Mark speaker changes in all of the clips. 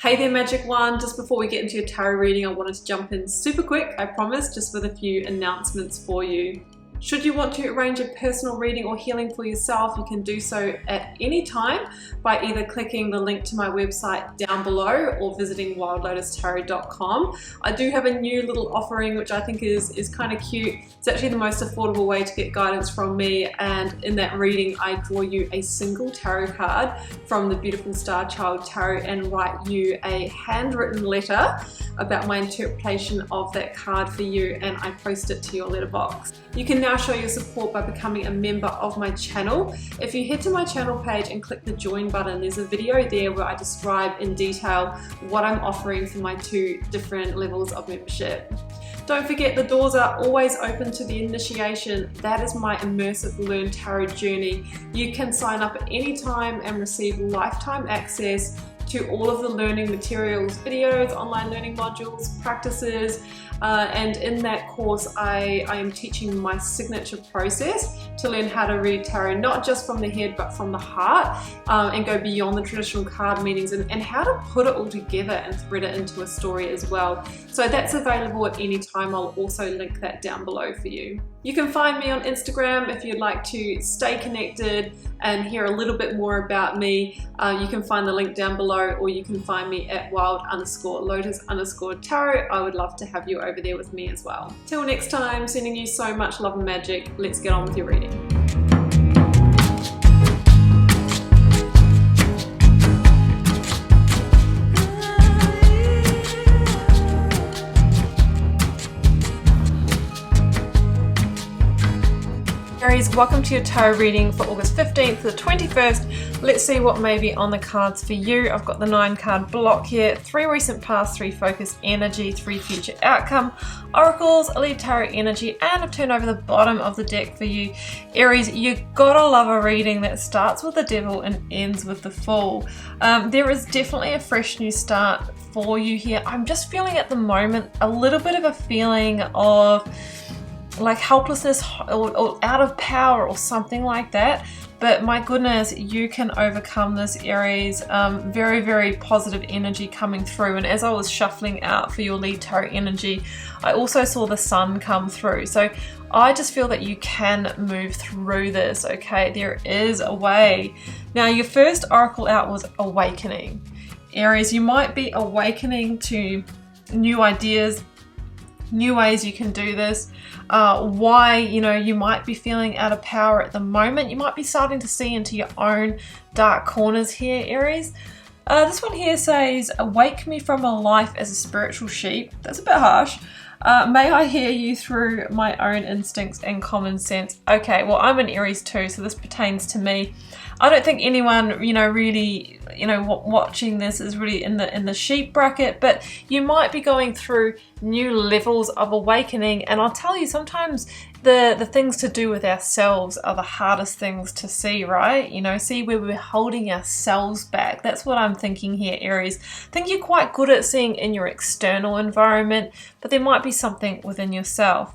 Speaker 1: Hey there, Magic One. Just before we get into your tarot reading, I wanted to jump in super quick, I promise, just with a few announcements for you. Should you want to arrange a personal reading or healing for yourself, you can do so at any time by either clicking the link to my website down below or visiting wildlotustarot.com. I do have a new little offering which I think is kind of cute. It's actually the most affordable way to get guidance from me, and in that reading I draw you a single tarot card from the beautiful Star Child Tarot and write you a handwritten letter about my interpretation of that card for you, and I post it to your letterbox. You can now show your support by becoming a member of my channel. If you head to my channel page and click the join button, there's a video there where I describe in detail what I'm offering for my two different levels of membership. Don't forget, the doors are always open to the initiation. That is my immersive Learn Tarot journey. You can sign up at any time and receive lifetime access to all of the learning materials, videos, online learning modules, practices, and in that course I am teaching my signature process to learn how to read tarot, not just from the head but from the heart, and go beyond the traditional card meanings, and how to put it all together and thread it into a story as well. So that's available at any time. I'll also link that down below for you. You can find me on Instagram if you'd like to stay connected and hear a little bit more about me. You can find the link down below, or you can find me at wild_lotus_tarot. I would love to have you over there with me as well. Till next time, sending you so much love and magic. Let's get on with your reading. Aries, welcome to your tarot reading for August 15th to the 21st. Let's see what may be on the cards for you. I've got the 9-card block here, 3 recent past, 3 focus energy, 3 future outcome, oracles, a lead tarot energy, and I've turned over the bottom of the deck for you. Aries, you gotta love a reading that starts with the Devil and ends with the Fool. There is definitely a fresh new start for you here. I'm just feeling at the moment a little bit of a feeling of like helplessness or out of power or something like that, but my goodness, you can overcome this, Aries. Very, very positive energy coming through, and as I was shuffling out for your lead tarot energy, I also saw the Sun come through. So I just feel that you can move through this, okay? There is a way. Now, your first oracle out was awakening. Aries, you might be awakening to new ideas, new ways you can do this. Why, you might be feeling out of power at the moment. You might be starting to see into your own dark corners here, Aries. This one here says, "Awake me from a life as a spiritual sheep." That's a bit harsh. May I hear you through my own instincts and common sense. Okay, well, I'm an Aries too, so this pertains to me. I don't think anyone, really, watching this is really in the sheep bracket, but you might be going through new levels of awakening. And I'll tell you, sometimes the things to do with ourselves are the hardest things to see, right? See where we're holding ourselves back. That's what I'm thinking here, Aries. I think you're quite good at seeing in your external environment, but there might be something within yourself.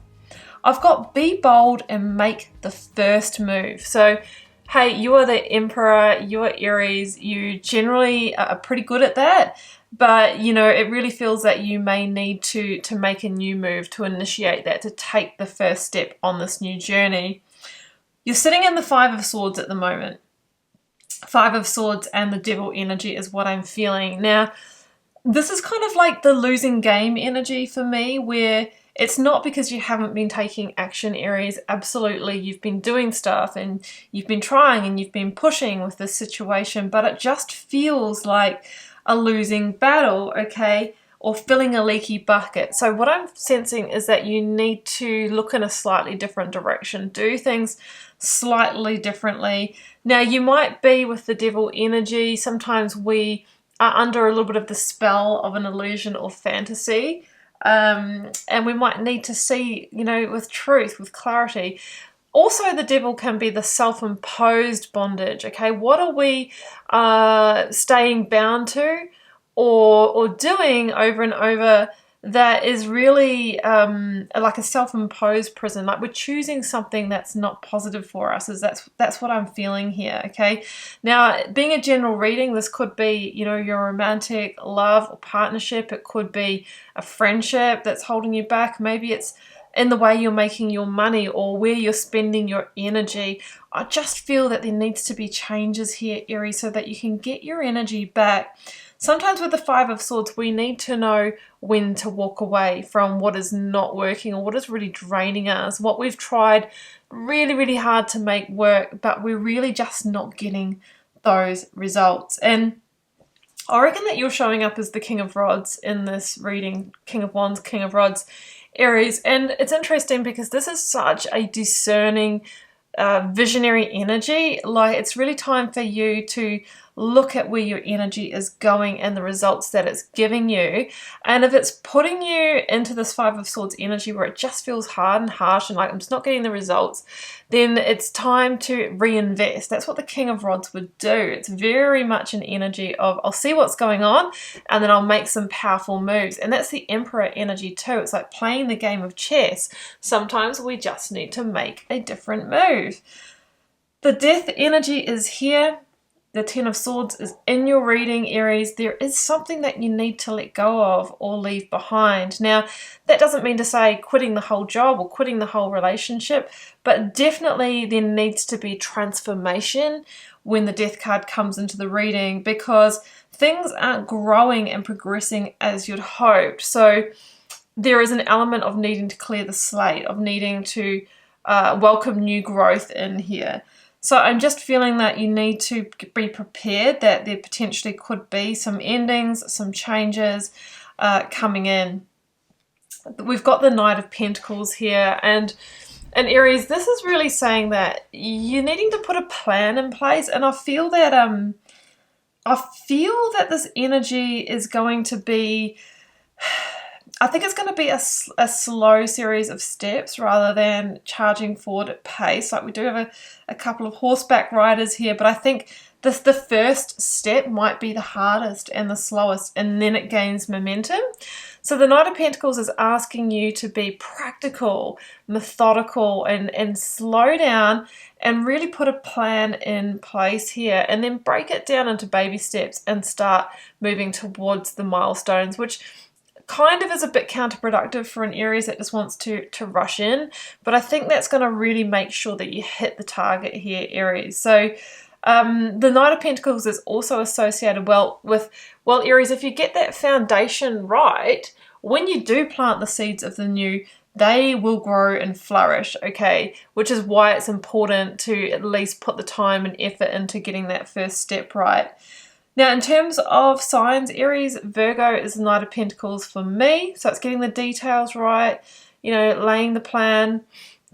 Speaker 1: I've got be bold and make the first move. So, hey, you are the Emperor, you are Aries, you generally are pretty good at that, but it really feels that you may need to make a new move, to initiate that, to take the first step on this new journey. You're sitting in the 5 of Swords at the moment. 5 of Swords and the Devil energy is what I'm feeling. Now, this is kind of like the losing game energy for me, where it's not because you haven't been taking action, Aries. Absolutely, you've been doing stuff and you've been trying and you've been pushing with this situation, but it just feels like a losing battle, okay? Or filling a leaky bucket. So what I'm sensing is that you need to look in a slightly different direction, do things slightly differently. Now, you might be with the Devil energy. Sometimes we are under a little bit of the spell of an illusion or fantasy. And we might need to see, with truth, with clarity. Also, the Devil can be the self-imposed bondage, okay? What are we staying bound to or doing over and over that is really like a self-imposed prison. Like we're choosing something that's not positive for us. That's what I'm feeling here, okay? Now, being a general reading, this could be, you know, your romantic love or partnership. It could be a friendship that's holding you back. Maybe it's in the way you're making your money or where you're spending your energy. I just feel that there needs to be changes here, Aries, so that you can get your energy back. Sometimes with the Five of Swords, we need to know when to walk away from what is not working or what is really draining us, what we've tried really, really hard to make work, but we're really just not getting those results. And I reckon that you're showing up as the King of Rods in this reading, King of Wands, King of Rods, Aries. And it's interesting because this is such a discerning, visionary energy. Like it's really time for you to look at where your energy is going and the results that it's giving you. And if it's putting you into this Five of Swords energy where it just feels hard and harsh and like I'm just not getting the results, then it's time to reinvest. That's what the King of Rods would do. It's very much an energy of I'll see what's going on and then I'll make some powerful moves. And that's the Emperor energy too. It's like playing the game of chess. Sometimes we just need to make a different move. The Death energy is here. The Ten of Swords is in your reading, Aries. There is something that you need to let go of or leave behind. Now, that doesn't mean to say quitting the whole job or quitting the whole relationship, but definitely there needs to be transformation when the Death card comes into the reading because things aren't growing and progressing as you'd hoped. So there is an element of needing to clear the slate, of needing to welcome new growth in here. So I'm just feeling that you need to be prepared that there potentially could be some endings, some changes coming in. We've got the Knight of Pentacles here, and Aries, this is really saying that you're needing to put a plan in place, and I feel that this energy is going to be, I think it's going to be a slow series of steps rather than charging forward at pace. Like we do have a couple of horseback riders here, but I think the first step might be the hardest and the slowest, and then it gains momentum. So the Knight of Pentacles is asking you to be practical, methodical, and slow down and really put a plan in place here, and then break it down into baby steps and start moving towards the milestones, which kind of is a bit counterproductive for an Aries that just wants to rush in, but I think that's going to really make sure that you hit the target here, Aries. So the Knight of Pentacles is also associated with Aries, if you get that foundation right, when you do plant the seeds of the new, they will grow and flourish, okay? Which is why it's important to at least put the time and effort into getting that first step right. Now, in terms of signs, Aries, Virgo is the Knight of Pentacles for me. So it's getting the details right, you know, laying the plan,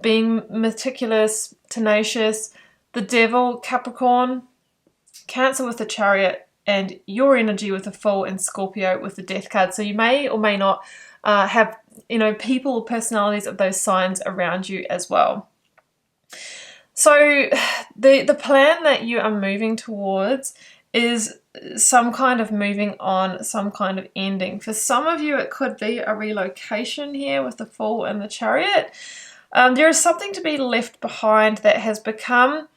Speaker 1: being meticulous, tenacious. The Devil, Capricorn, Cancer with the Chariot, and your energy with the Fool, and Scorpio with the Death card. So you may or may not have, you know, people or personalities of those signs around you as well. So the plan that you are moving towards is some kind of moving on, some kind of ending. For some of you, it could be a relocation here with the Fool and the Chariot. There is something to be left behind that has become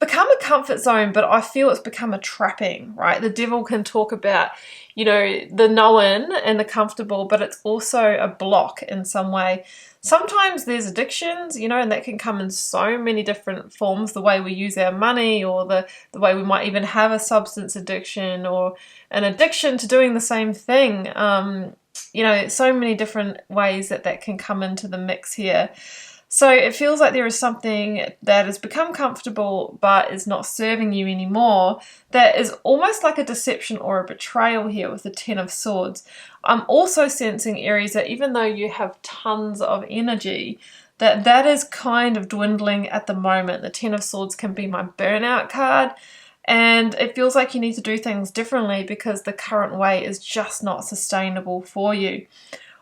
Speaker 1: a comfort zone, but I feel it's become a trapping, right? The Devil can talk about, you know, the known and the comfortable, but it's also a block in some way. Sometimes there's addictions, you know, and that can come in so many different forms, the way we use our money, or the way we might even have a substance addiction or an addiction to doing the same thing. You know, so many different ways that can come into the mix here. So it feels like there is something that has become comfortable but is not serving you anymore, that is almost like a deception or a betrayal here with the Ten of Swords. I'm also sensing, Aries, that even though you have tons of energy, that is kind of dwindling at the moment. The Ten of Swords can be my burnout card, and it feels like you need to do things differently because the current way is just not sustainable for you.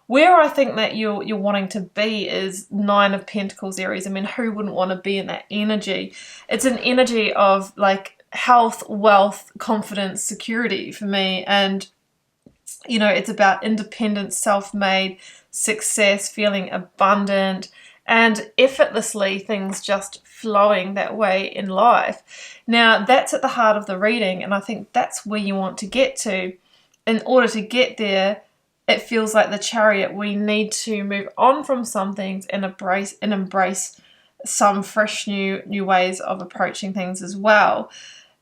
Speaker 1: Where I think that you're wanting to be is Nine of Pentacles, Aries. I mean, who wouldn't want to be in that energy? It's an energy of like health, wealth, confidence, security for me. And You know, it's about independent, self-made success, feeling abundant, and effortlessly things just flowing that way in life. Now, that's at the heart of the reading, and I think that's where you want to get to. In order to get there, it feels like the Chariot, we need to move on from some things and embrace some fresh new ways of approaching things as well.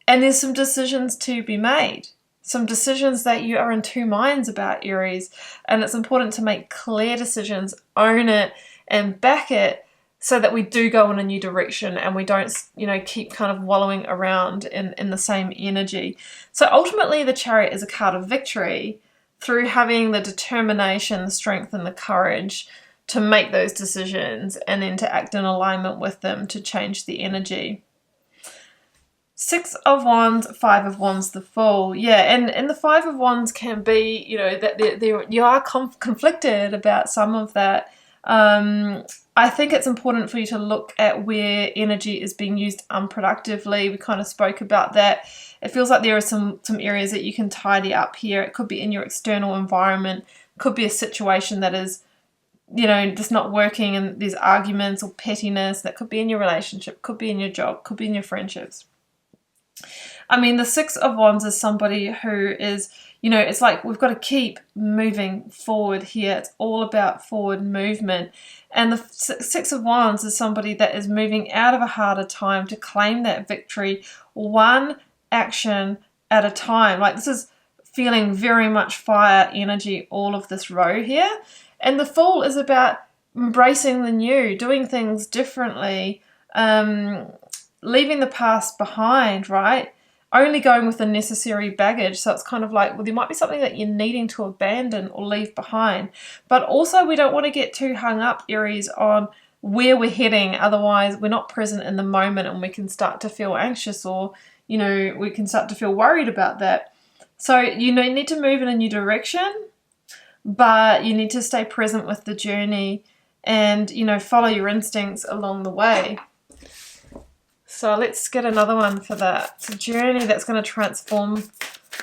Speaker 1: And there's some decisions to be made. Some decisions that you are in two minds about, Aries, and it's important to make clear decisions, own it, and back it, so that we do go in a new direction and we don't, you know, keep kind of wallowing around in the same energy. So ultimately, the Chariot is a card of victory through having the determination, the strength, and the courage to make those decisions and then to act in alignment with them to change the energy. Six of Wands, Five of Wands, the Fool. Yeah, and the Five of Wands can be, you know, that you are conflicted about some of that. I think it's important for you to look at where energy is being used unproductively. We kind of spoke about that. It feels like there are some areas that you can tidy up here. It could be in your external environment. It could be a situation that is, you know, just not working and there's arguments or pettiness. That could be in your relationship, could be in your job, could be in your friendships. I mean, the Six of Wands is somebody who is, you know, it's like we've got to keep moving forward here. It's all about forward movement. And the Six of Wands is somebody that is moving out of a harder time to claim that victory, one action at a time. Like, this is feeling very much fire energy, all of this row here. And the Fool is about embracing the new, doing things differently, leaving the past behind, right? Only going with the necessary baggage. So it's kind of like, well, there might be something that you're needing to abandon or leave behind. But also, we don't want to get too hung up, Aries, on where we're heading. Otherwise, we're not present in the moment and we can start to feel anxious, or, you know, we can start to feel worried about that. So, you know, you need to move in a new direction, but you need to stay present with the journey and, you know, follow your instincts along the way. So let's get another one for that. It's a journey that's going to transform,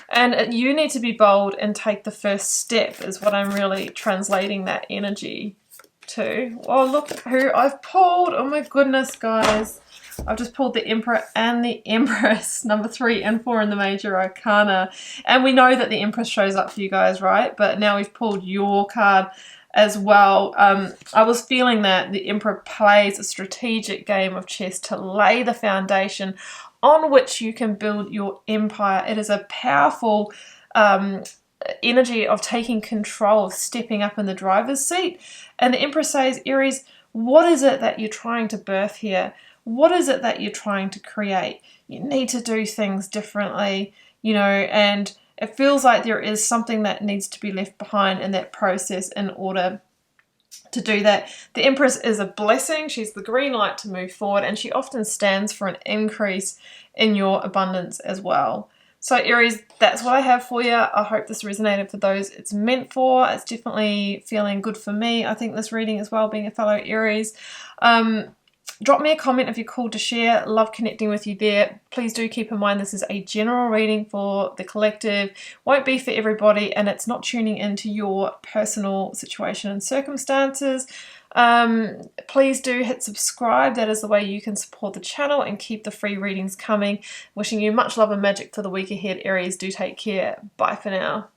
Speaker 1: and you need to be bold and take the first step is what I'm really translating that energy to. Oh, look who I've pulled. Oh my goodness, guys. I've just pulled the Emperor and the Empress, number 3 and 4 in the Major Arcana. And we know that the Empress shows up for you guys, right? But now we've pulled your card as well. I was feeling that the Emperor plays a strategic game of chess to lay the foundation on which you can build your empire. It is a powerful energy of taking control, of stepping up in the driver's seat. And the Emperor says, Aries, what is it that you're trying to birth here? What is it that you're trying to create? You need to do things differently, you know, and it feels like there is something that needs to be left behind in that process in order to do that. The Empress is a blessing. She's the green light to move forward, and she often stands for an increase in your abundance as well. So Aries, that's what I have for you. I hope this resonated for those it's meant for. It's definitely feeling good for me, I think, this reading as well, being a fellow Aries. Drop me a comment if you're called to share. Love connecting with you there. Please do keep in mind this is a general reading for the collective. Won't be for everybody, and it's not tuning into your personal situation and circumstances. Please do hit subscribe. That is the way you can support the channel and keep the free readings coming. Wishing you much love and magic for the week ahead, Aries. Do take care. Bye for now.